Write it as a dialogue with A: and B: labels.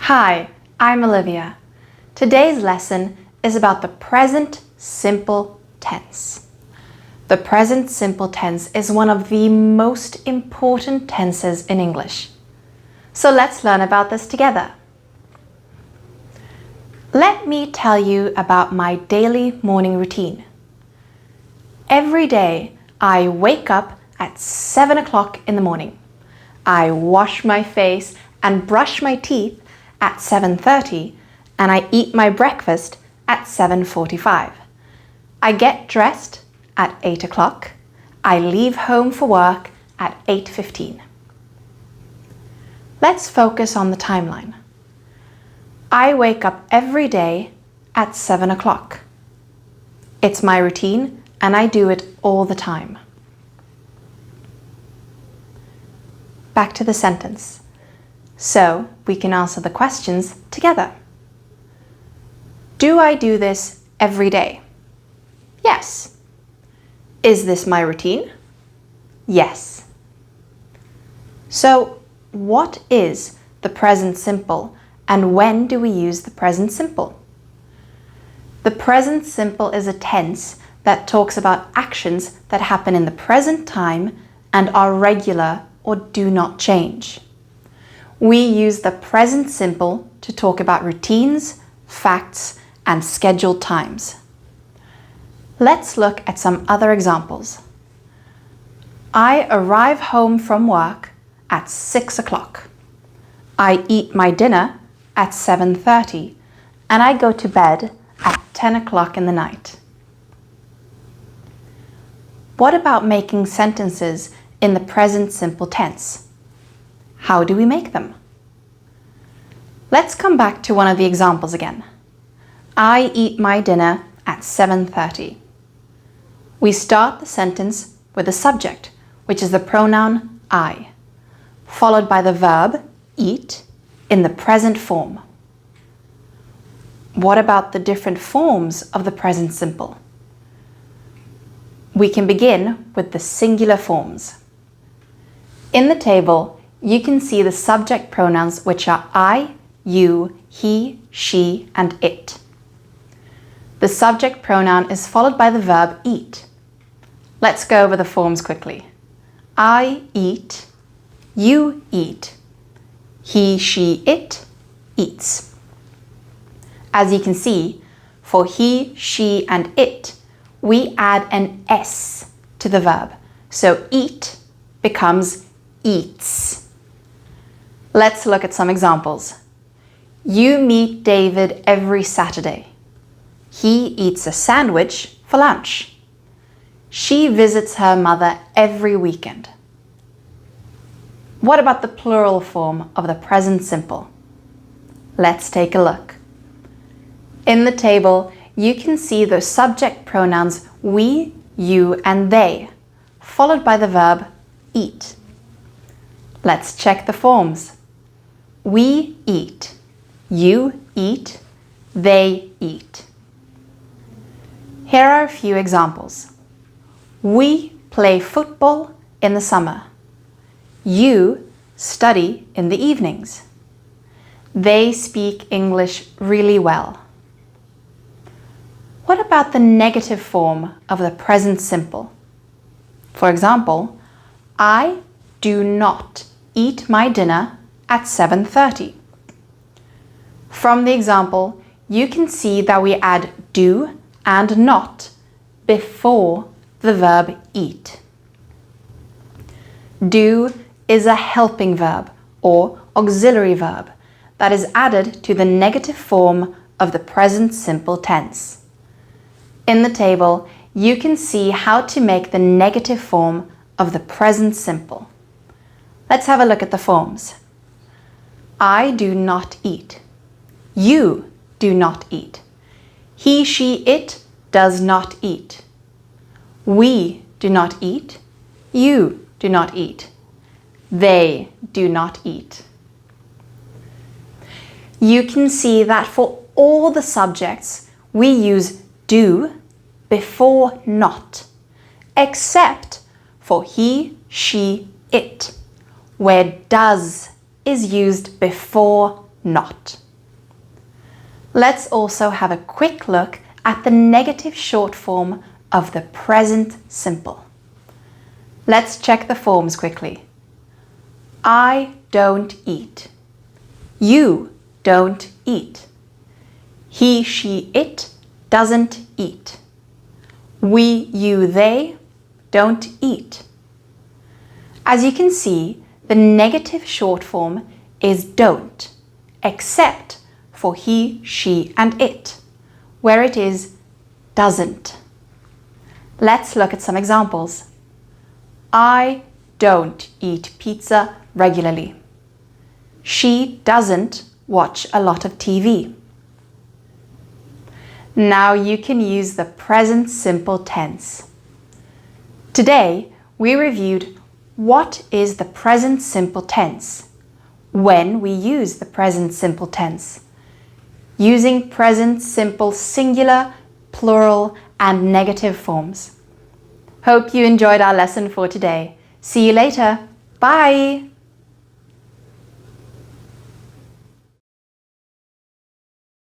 A: Hi, I'm Olivia. Today's lesson is about the present simple tense. The present simple tense is one of the most important tenses in English. So let's learn about this together. Let me tell you about my daily morning routine. Every day, I wake up at 7 o'clock in the morning. I wash my face and brush my teeth at 7:30 and I eat my breakfast at 7:45. I get dressed at 8 o'clock. I leave home for work at 8:15. Let's focus on the timeline. I wake up every day at 7 o'clock. It's my routine and I do it all the time. Back to the sentence. So we can answer the questions together. Do I do this every day? Yes. Is this my routine? Yes. So what is the present simple and when do we use the present simple? The present simple is a tense that talks about actions that happen in the present time and are regular or do not change. We use the present simple to talk about routines, facts, and scheduled times. Let's look at some other examples. I arrive home from work at 6 o'clock. I eat my dinner at 7:30 and I go to bed at 10 o'clock in the night. What about making sentences in the present simple tense? How do we make them? Let's come back to one of the examples again. I eat my dinner at 7:30. We start the sentence with the subject, which is the pronoun I, followed by the verb eat in the present form. What about the different forms of the present simple? We can begin with the singular forms. In the table, you can see the subject pronouns, which are I, you, he, she, and it. The subject pronoun is followed by the verb eat. Let's go over the forms quickly. I eat, you eat, he, she, it eats. As you can see, for he, she, and it, we add an S to the verb. So eat becomes eats. Let's look at some examples. You meet David every Saturday. He eats a sandwich for lunch. She visits her mother every weekend. What about the plural form of the present simple? Let's take a look. In the table, you can see the subject pronouns we, you, and they, followed by the verb eat. Let's check the forms. We eat, you eat, they eat. Here are a few examples. We play football in the summer. You study in the evenings. They speak English really well. What about the negative form of the present simple? For example, I do not eat my dinner at 7:30. From the example, you can see that we add do and not before the verb eat. Do is a helping verb or auxiliary verb that is added to the negative form of the present simple tense. In the table, you can see how to make the negative form of the present simple. Let's have a look at the forms. I do not eat. You do not eat. He, she, it does not eat. We do not eat. You do not eat. They do not eat. You can see that for all the subjects, we use do before not, except for he, she, it, where does is used before not. Let's also have a quick look at the negative short form of the present simple. Let's check the forms quickly. I don't eat. You don't eat. He, she, it doesn't eat. We, you, they don't eat. As you can see, the negative short form is don't, except for he, she, and it, where it is doesn't. Let's look at some examples. I don't eat pizza regularly. She doesn't watch a lot of TV. Now you can use the present simple tense. Today, we reviewed what is the present simple tense, when we use the present simple tense, using present simple singular, plural, and negative forms. Hope you enjoyed our lesson for today. See you later. Bye!